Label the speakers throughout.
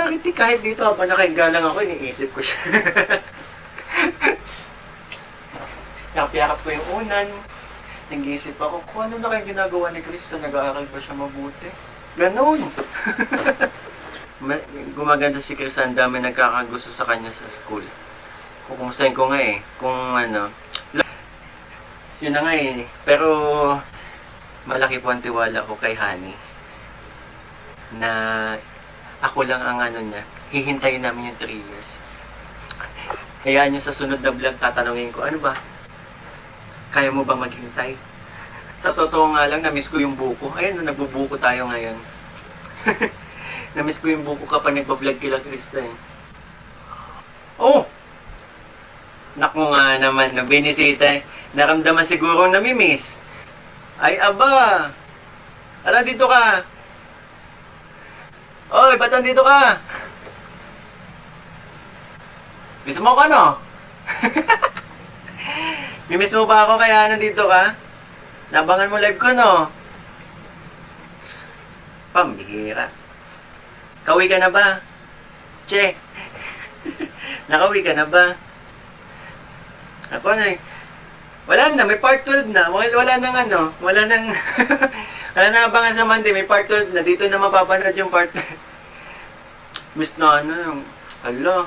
Speaker 1: Charity, kahit dito habang nakahiga lang ako, iniisip ko siya. Yakap-yakap ko yung unan. Nag-iisip ako, kung ano na kayong ginagawa ni Cristo, nag-aaral pa siya mabuti. Ganon. Gumaganda si Cristo, ang dami nagkakagusto sa kanya sa school. Kukumustahin ko nga eh, kung ano. Yun na nga eh, pero malaki po ang tiwala ko kay Honey. Na ako lang ang ano niya, hihintayin namin yung 3 years. Hayaan nyo sa sunod na vlog, tatanungin ko, ano ba? Kaya mo bang maghintay? Sa totoo nga lang, namiss ko yung buko. Ayun, nagbubuko tayo ngayon. Namiss ko yung buko kapag nagpa-vlog kila Krista eh. Oh! Naku nga naman, nabinisita eh. Naramdaman siguro namimiss. Ay, aba! Ala, dito ka! Oy, ba't nandito ka? Miss mo ka, no? Mimiss mo ba ako kaya nandito ka? Nabangan mo live ko, no? Pambihira. Kauwi ka na ba? Che. Nakauwi ka na ba? Ako na eh. Wala na, may part 12 na. Wala nang ano. Wala nang... wala na abangan sa Monday. May part 12 na. Dito na mapapanood yung part... Miss na ano yung... Alo.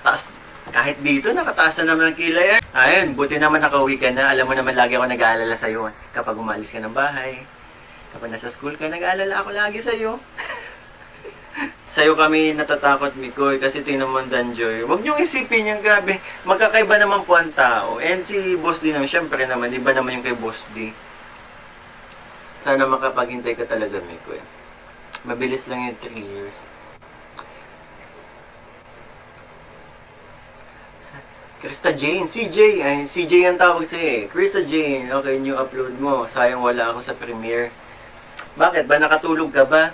Speaker 1: Taas... Kahit dito, nakataas na naman ang kilay. Ayun, buti naman nakauwi ka na. Alam mo naman, lagi ako nag-aalala sa'yo. Kapag umalis ka ng bahay, kapag nasa school ka, nag-aalala ako lagi sa'yo. Sa'yo kami natatakot, Mikoy, kasi tingnan mo ang Danjoy. Huwag niyong isipin yung grabe. Magkakaiba naman po ang tao. And si Boss D naman, syempre naman, iba naman yung kay Boss D. Sana makapaghintay ka talaga, Mikoy. Mabilis lang yung 3 years. Krista Jane, CJ, ay CJ ang tawag sa'yo eh. Krista Jane, okay, new upload mo. Sayang wala ako sa premiere. Bakit? Ba nakatulog ka ba?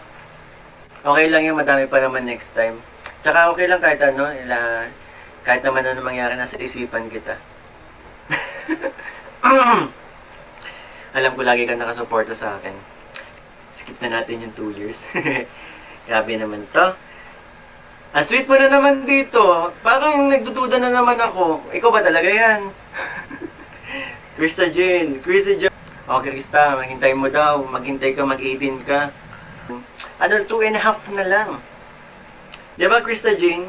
Speaker 1: Okay lang yung madami pa naman next time. Tsaka okay lang kahit ano, kahit naman ano mangyari, nasa isipan kita. Alam ko lagi ka nakasuporta sa akin. Skip na natin yung 2 years. Grabe naman to. Ang sweet mo na naman dito. Parang nagdududa na naman ako. Ikaw ba talaga yan? Krista Jane. Krista Jane. O, Krista, maghintay mo daw. Maghintay ka, mag-18 ka. Ano, 2.5 na lang. Diba, Krista Jane?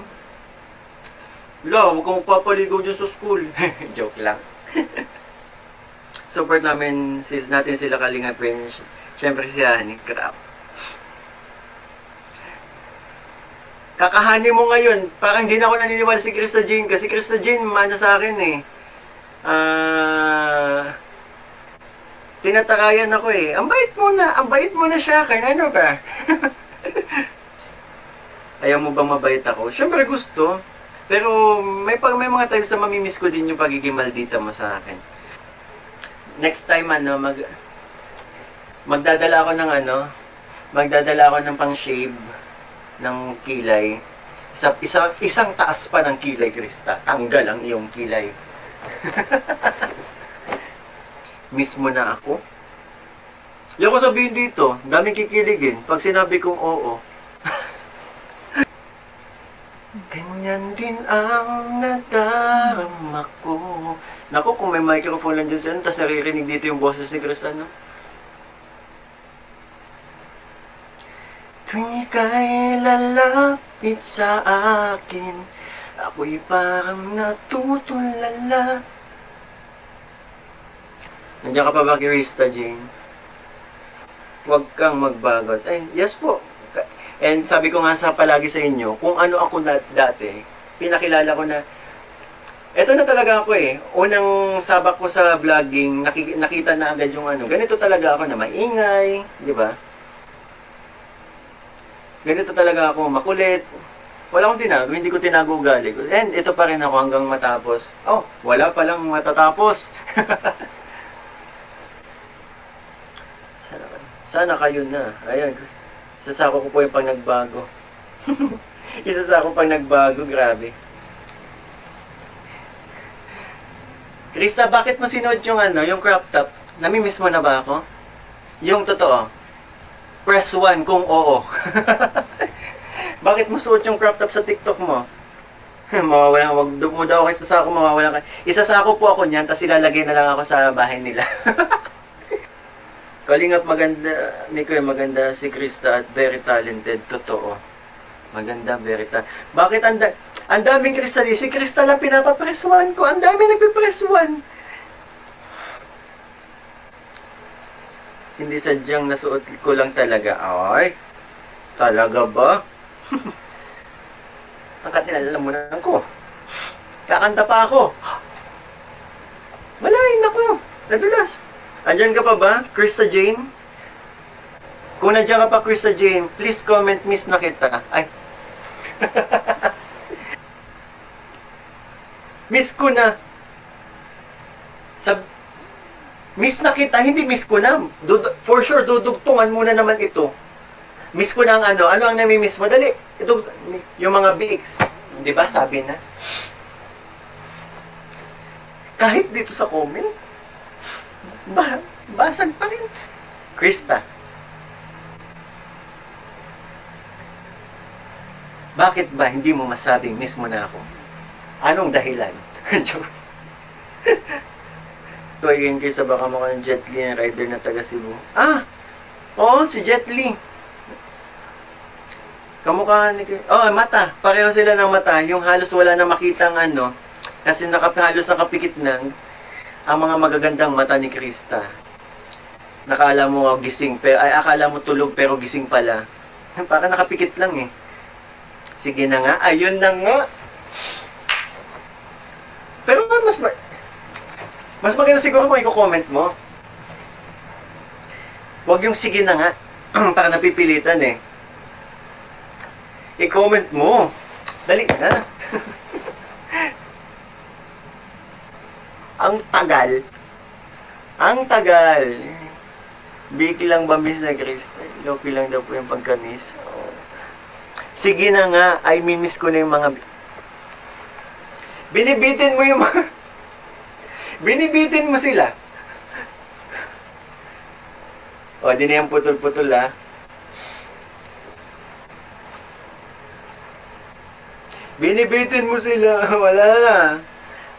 Speaker 1: Wala, huwag kang magpapaligaw dyan sa school. Joke lang. Support natin sila Kalinga Prince. Siyempre si Honey. Crap. Kakahani mo ngayon, parang hindi na ako naniniwala si Krista Jane kasi Krista Jane mana sa akin eh. Tinatakayan ako eh. Ang bait mo na siya, kaya ano ba? Ayaw mo bang mabait ako? Siyempre gusto, pero may mga times na mamimiss ko din yung pagiging maldita mo sa akin. Next time magdadala ako ng pang-shave ng kilay. Isang taas pa ng kilay, Krista. Tanggal ang iyong kilay. Miss mo na ako? Yung ko sabihin dito, daming kikiligin pag sinabi kong oo. Ganyan din ang nadarama ko. Naku, kung may microphone lang dyan sa'yo, tapos naririnig dito yung boses ni Krista, no? Tuwing ika'y lalapit sa akin, ako'y parang natutulala. Nandiyan ka pa ba, Krista Jane? Huwag kang magbago. Ay, yes po. And sabi ko nga palagi sa inyo, kung ano ako dati, pinakilala ko na, eto na talaga ako eh. Unang sabak ko sa vlogging, nakita na agad yung ano, ganito talaga ako na maingay, di ba? Ganito talaga ako, makulit. Wala akong tinago, hindi ko tinago ugali ko. And ito pa rin ako hanggang matapos. Oh, wala palang matatapos. Sana kayo na. Ayan, isasako ko po yung pang nagbago. Isasako pang nagbago, grabe. Krista, bakit mo sinuot yung yung crop top? Namimiss mo na ba ako? Yung totoo. Press 1 kung oo. Bakit mo suot yung crop top sa TikTok mo? Mawawala, wag mo daw kayo sasako, mawawala ka. Isasako po ako niyan, tapos ilalagay na lang ako sa bahay nila. Kalingap maganda, Mikoy, maganda si Krista at very talented, totoo. Maganda, very talented. Bakit ang daming Krista? Si Krista lang pinapapress one ko, ang daming nagpipress one. Hindi sadyang nasuot ko lang talaga. Ay, talaga ba? Angkat nilalamunan ko. Kakanta pa ako. Malay, naku. Nadulas. Andyan ka pa ba, Krista Jane? Kung nandiyan ka pa, Krista Jane, please comment, miss na kita. Ay. Miss ko na. Miss na kita, hindi miss ko na. For sure, dudugtungan muna naman ito. Miss ko na ang ano. Ano ang nami-miss mo? Dali. Ito, yung mga bigs. Di ba? Sabi na. Kahit dito sa comment, basag pa rin. Krista. Bakit ba hindi mo masabing miss mo na ako? Anong dahilan? Joke. Ito again, Krista, baka mukha ng Jet Li, rider na taga Cebu. Ah! Oo, si Jet Li. Kamukha ni... Oh, mata. Pareho sila ng mata. Yung halos wala na makitang ano. Kasi halos nakapikit na ang mga magagandang mata ni Krista. Nakala mo gising, pero akala mo tulog pero gising pala. Parang nakapikit lang eh. Sige na nga. Ayun na nga. Pero mas maganda siguro kung i-comment mo. Huwag yung sige na nga. Parang napipilitan eh. I-comment mo. Dali na. Ang tagal. Ang tagal. Big lang ba, miss na Krista? Loki lang daw po yung pagka-miss. Oh. Sige na nga. Ay, mimiss ko na yung mga... Binibitin mo yung mga... Binibitin mo sila. O, di na yung putol-putol ha. Binibitin mo sila. Wala na.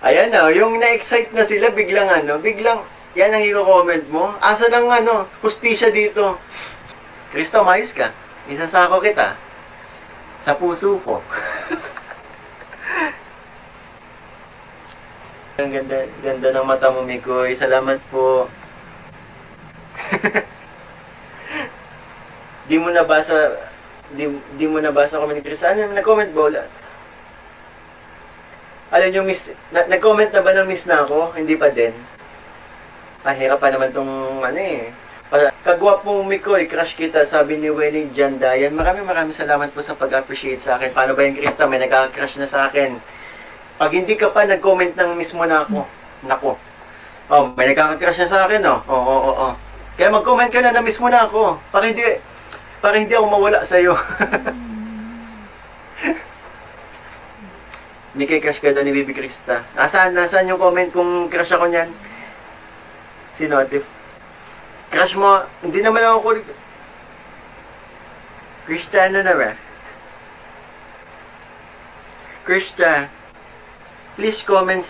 Speaker 1: Ayan na. Yung na-excite na sila, biglang, yan ang i-comment mo. Asa ng, hustisya dito. Krista, mais ka. Isasako kita. Sa puso ko. Ang ganda ng mata mo, Mikoy. Salamat po. Di mo nabasa comment ni Krista. Ano, nag-comment ba? Alam nyo, miss, nag-comment na ba ng miss na ako? Hindi pa din. Hirap pa naman tong, Kagwapo mo, Mikoy, crush kita, sabi ni Winnie Jandayan. Maraming salamat po sa pag-appreciate sa akin. Paano ba yung Krista? May nag-crush na sa akin. Pag hindi ka pa nag-comment ng miss mo na ako, nako. Oh, may nagkaka-crush na sa akin, oh. Oo. Kaya mag-comment ka na miss mo na ako. Para hindi ako mawala sa'yo. Mikoy, crush ka daw ni Bibi Krista. Nasaan yung comment kung crush ako niyan? Sino, ate? Crush mo, hindi naman ako kulit. Krista, na ba? Krista, please comment,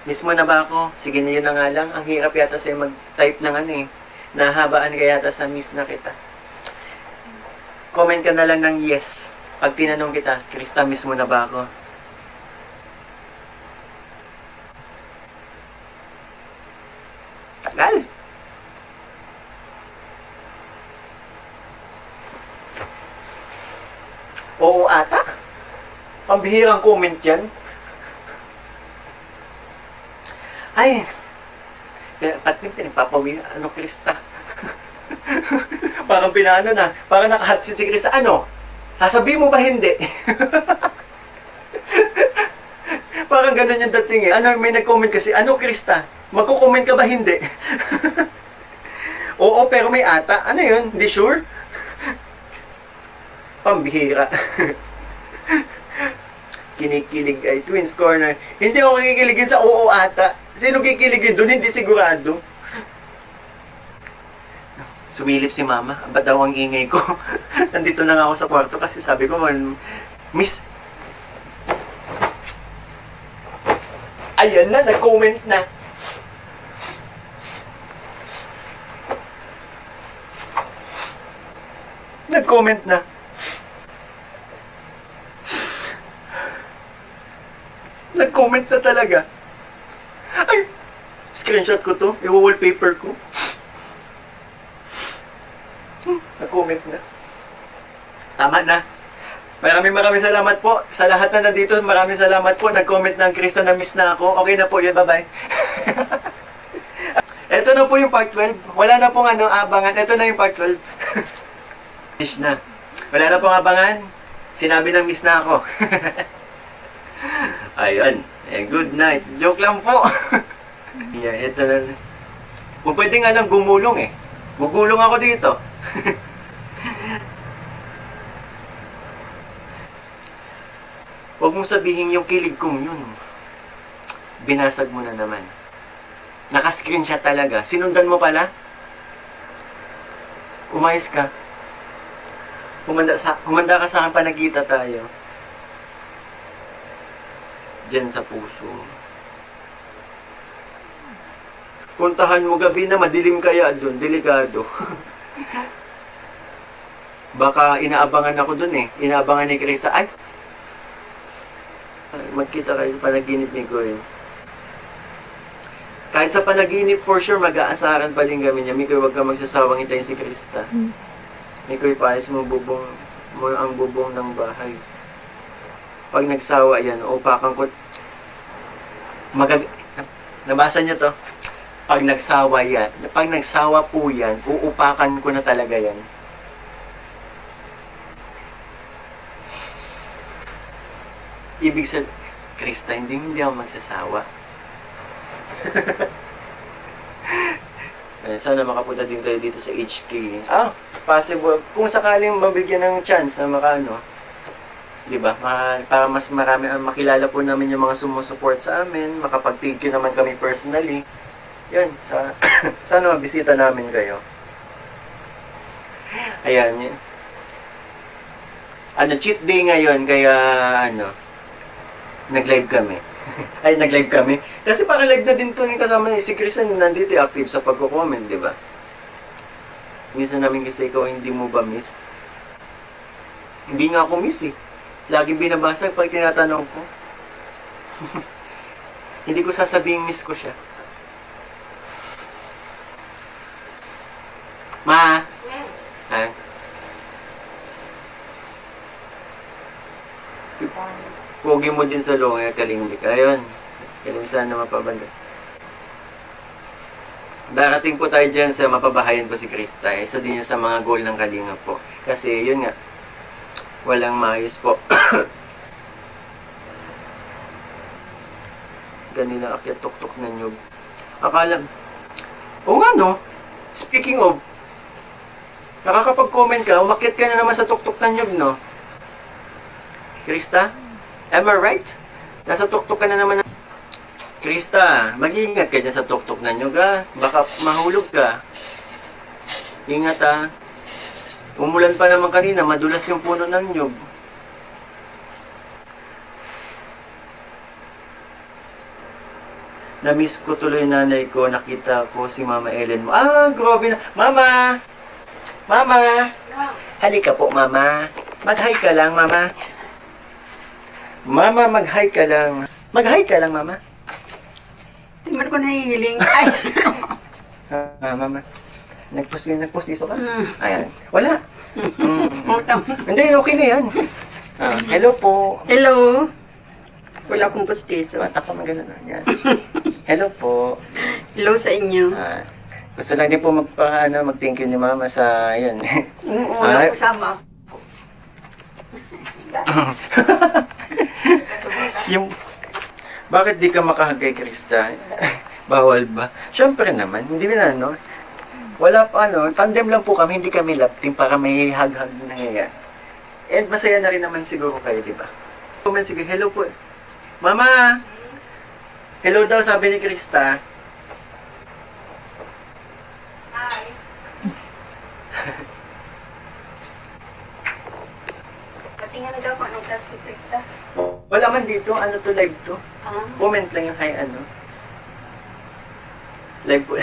Speaker 1: miss mo na ba ako? Sige na yun na nga lang. Ang hirap yata sa'yo mag-type ng Nahabaan ka yata sa miss na kita. Comment ka na lang ng yes. Pag tinanong kita, Krista, miss mo na ba ako? Tagal. Oo ata. Pambihirang comment yan. Ay, pati pinagpapawi, Krista. Parang pinaano na, parang nakahatsit si Krista. Sasabihin mo ba hindi? Parang ganun yung dating eh. May nag-comment kasi, Krista? Magko-comment ka ba hindi? Oo, pero may ata. Ano yun? Hindi sure? Pambihira. Kinikilig ay Twins Corner. Hindi ako kikiligin sa oo ata. Sino kikiligin doon? Hindi sigurado. Sumilip si mama. Ba't daw ang ingay ko? Nandito na nga ako sa kwarto kasi sabi ko, Miss, ayan na, nag-comment na. Nag-comment na. Nag-comment na talaga. Ay! Screenshot ko to. I-wallpaper ko. Nag-comment na. Tama na. Maraming salamat po. Sa lahat na nandito, maraming salamat po. Nag-comment ng Krista na miss na ako. Okay na po yun. Bye-bye. Ito na po yung part 12. Wala na pong abangan. Ito na yung part 12. na. Wala na pong abangan. Sinabi ng miss na ako. Ayun. Good night. Joke lang po. Yeah, ito na. Kung pwede nga lang gumulong eh. Gugulong ako dito. Huwag mong sabihin yung kilig kong yun. Binasag mo na naman. Naka-screenshot talaga. Sinundan mo pala? Umayos ka. Humanda ka sa akin pa nagkita tayo. Diyan sa puso. Puntahan mo gabi na madilim kaya doon. Delikado. Baka inaabangan ako doon eh. Inaabangan ni Krista. Ay! Magkita kayo sa panaginip ni Koy. Kahit sa panaginip, for sure, mag-aasaran pa din kami niya. Mikoy, huwag ka magsasawang hintayin si Krista. Mikoy, paayos mo ang bubong ng bahay. Pag nagsawa yan, upakan ko. Nabasa niyo to? Pag nagsawa po yan, uupakan ko na talaga yan. Ibig sabihin, Krista, hindi ako magsasawa. Sana makapunta din kayo dito sa HK. Possible. Kung sakaling mabigyan ng chance na diba? Para mas marami makilala po namin yung mga sumusupport sa amin, makapag-thank you naman kami personally. Yan, sana mabisita namin kayo. Ayan, yun. Cheat day ngayon, kaya nag-live kami. Ay, nag-live kami. Kasi parang live na din to yung kasama ni si Kristen, nandito active sa pagko-comment, di ba? Minsan namin kasi ikaw, hindi mo ba miss? Hindi nga ako miss eh. Laging binabasa pag tinatanong ko. Hindi ko sasabihin miss ko siya. Ma! Ha? Pogi mo din sa longa, kalimdik. Ayun. Kalimdik sana mapabanda. Darating po tayo dyan sa mapabahayan po si Krista. Isa din yun sa mga goal ng Kalinga po. Kasi yun nga, walang maayos po. Ganila akyat tuktok na nyug. Akala, oo nga no, speaking of, nakakapag-comment ka, umakyat ka na naman sa tuktok na nyug, no? Krista? Am I right? Nasa tuktok ka na naman. Krista, mag-iingat ka dyan sa tuktok na nyug, ha? Baka mahulog ka. Ingat, ha? Umulan pa naman kanina, madulas yung puno ng nyug. Na-miss ko tuloy nanay ko, nakita ko si Mama Ellen mo. Grabe na. Mama! Mama! Halika po, Mama. Mag-hi ka lang, Mama. Mama, mag-hi ka lang. Mag-hi ka lang, Mama.
Speaker 2: Hindi man ko nahihiling. Ay!
Speaker 1: Mama. Nagpustiso ka? Ayan. Wala. Hindi, okay na yan. Hello po.
Speaker 2: Hello. Wala akong pustiso.
Speaker 1: Tapos mo gano'n. Yan. Hello po.
Speaker 2: Hello sa inyo.
Speaker 1: Gusto lang din po mag-thank you ni Mama sa, yun.
Speaker 2: Oo, wala ko sama.
Speaker 1: Bakit di ka makahag kay Krista? Bawal ba? Siyempre naman, hindi na, no? Wala pa, tandem lang po kami, hindi kami lap team para may hag-hag na nangyayari. And masaya na rin naman siguro kayo, di ba? Sige, hello po. Mama! Hello daw, sabi ni Krista.
Speaker 2: Hi. ka kung anong class si Krista.
Speaker 1: Wala man dito, ano to, live to.
Speaker 2: Ah,
Speaker 1: Comment lang yung hi, ano. Live po.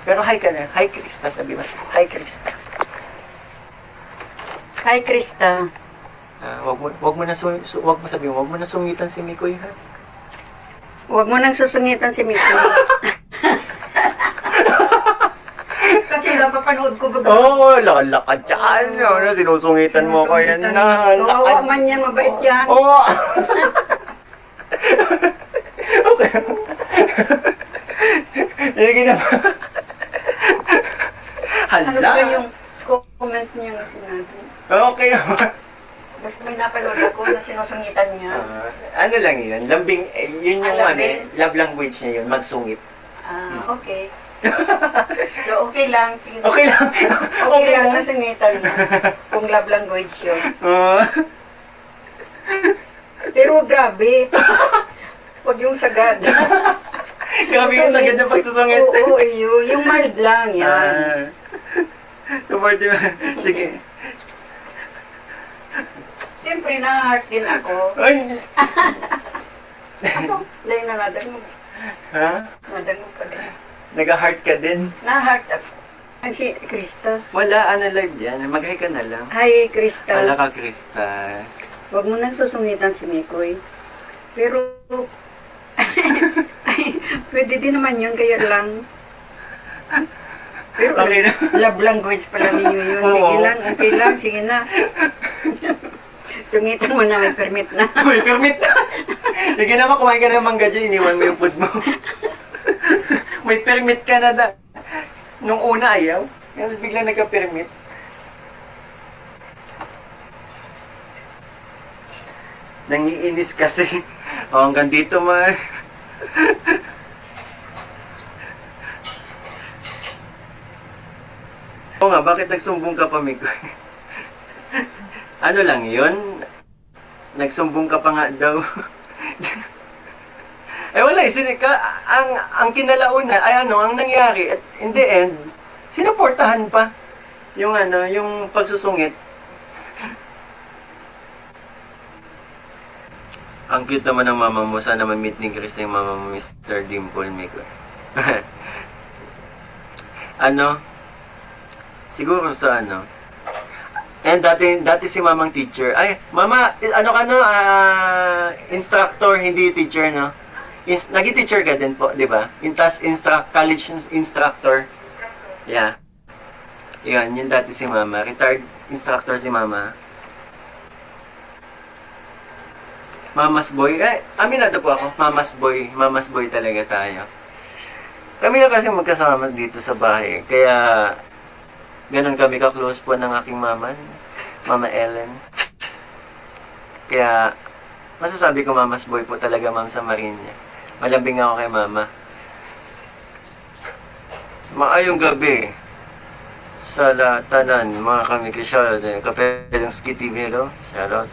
Speaker 1: Pero hi ka na. Hi, Krista, sabi mo. Hi, Krista.
Speaker 2: hi Krista.
Speaker 1: Wag mo sabihin, wag mo na sungitan si Mikoy, ha?
Speaker 2: Huwag mo nang susungitan si Miko. Kasi napapanood ko ba?
Speaker 1: Oo, lalakad dyan. Ano, sinusungitan mo ko yan na.
Speaker 2: Kawawa man yan, mabait yan.
Speaker 1: Oo. Okay. Sige na.
Speaker 2: Ano
Speaker 1: Hala.
Speaker 2: ba yung comment niya na sinabi?
Speaker 1: Okay.
Speaker 2: Basta may napanood ako na sinusungitan niya.
Speaker 1: Ano lang yun? Lambing, yun yung
Speaker 2: Lambing?
Speaker 1: love language niya yun, magsungit.
Speaker 2: Okay. So, okay lang. Sige.
Speaker 1: Okay lang.
Speaker 2: Okay lang na sungitan mo. Kung love language yun. Pero grabe. Huwag yung sagad.
Speaker 1: Grabe yung sagad na pagsusungit.
Speaker 2: Oo, yung mild lang yan.
Speaker 1: Supportive. Sige.
Speaker 2: Siyempre, na-heart din ako.
Speaker 1: Ay!
Speaker 2: Ako, dahil naladag mo.
Speaker 1: Ha?
Speaker 2: Nadag mo pa din.
Speaker 1: Nag-heart ka din?
Speaker 2: Na-heart ako. Ay, si Krista.
Speaker 1: Wala, ano live yan. Mag-hi ka na lang.
Speaker 2: Hi, Krista.
Speaker 1: Wala ka, Krista.
Speaker 2: Huwag mo nang susungitan si Mikoy. Pero, ay, pwede din naman yun, kaya lang. Pero,
Speaker 1: Okay na.
Speaker 2: love language pala ninyo yun.
Speaker 1: Oo.
Speaker 2: Sige lang, okay lang, sige na. Sungitan mo na, may permit na.
Speaker 1: Uy, permit na! Sige naman, kumain ka ng mangga dyan, iniwan mo yung food mo. May permit ka na da. Nung una ayaw, kasi biglang nagka-permit. Nangiinis kasi. O, hanggang dito man. Oo nga, bakit nagsumbong ka pa, Mikoy? Ano lang yun? Nagsumbong ka pa nga daw. Wala ang kinalauna, ang nangyari, at in the end, sinuportahan pa yung yung pagsusungit. Ang cute naman ng mama mo, sana ma-meet ni Chris yung mama mo, Mr. Dimple, Mikoy. Siguro sa and dati si mamang teacher. Ay, mama, instructor, hindi teacher, no? Naging teacher ka din po, di ba? College instructor. Yeah. Yan, yun dati si mama. Retired instructor si mama. Mama's boy. Aminado po ako. Mama's boy. Mama's boy talaga tayo. Kami na kasi magkasama dito sa bahay. Kaya, ganun kami ka-close po ng aking mama. Mama Ellen. Kaya, masasabi ko mama's boy po talaga, Ma'am sa Marinya. Malambing ako kay mama. Maayong gabi sa tanan, mga kami Krisyal, Kapelang Ski TV, hello? Shoutout.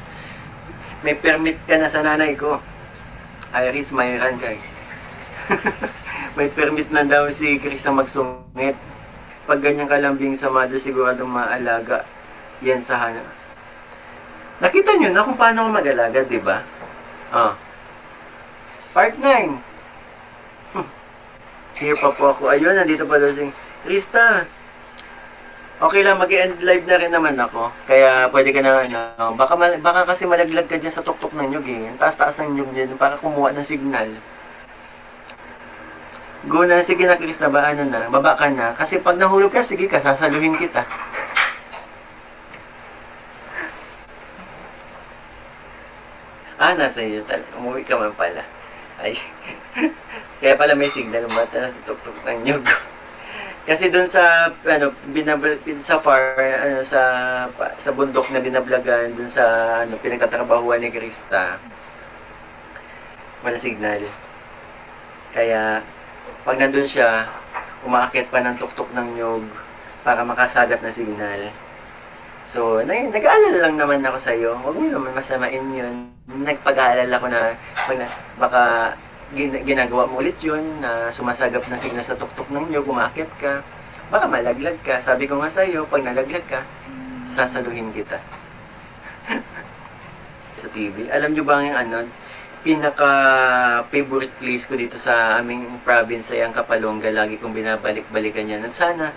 Speaker 1: May permit ka na sa nanay ko. Iris, mayroon kay. May permit na daw si Chris na magsungit. Pag ganyang kalambing sa mother, siguradong maalaga yan sa hana. Nakita nyo na kung paano ako mag-alaga, di ba? Part 9. Here pa po ako. Ayun, nandito pa daw si Krista. Okay lang, mag-end live na rin naman ako. Kaya pwede ka na, baka kasi malaglag ka dyan sa tuktok ng nyug eh. Taas-taas ng nyug dyan para kumuha ng signal. Go na, sige na Chris, na ba, baba ka na. Kasi pag nahulog ka, sige ka, sasaluhin kita. Nasa iyo talaga. Umuwi ka man pala. Ay. Kaya pala may signal, bata na sa tuktok ng nyug. Kasi doon sa sa bundok na binablagan, doon sa pinagtatrabahuan ni Krista, wala signal. Kaya pag nandun siya, umaakit pa ng tuktok ng nyug para makasagap na signal. So, nag-aalala lang naman ako sa iyo. Huwag mo naman masamain yun. Nagpag-aalala ko na baka ginagawa mo ulit yun, na sumasagap na signal sa tuktok ng nyug, umaakit ka. Baka malaglag ka. Sabi ko nga sa iyo, pag nalaglag ka, sasaluhin kita. sa TV. Alam nyo ba yung ano, pinaka-favorite place ko dito sa aming province ay ang Kapalonga. Lagi kong binabalik-balikan yan. Sana,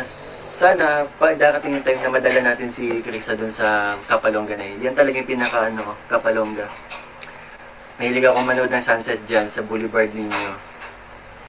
Speaker 1: sana, darating yung time na madala natin si Krisa doon sa Kapalonga na yun. Yan talaga yung pinaka, Kapalonga. Mahilig ako manood ng sunset dyan sa Boulevard ninyo.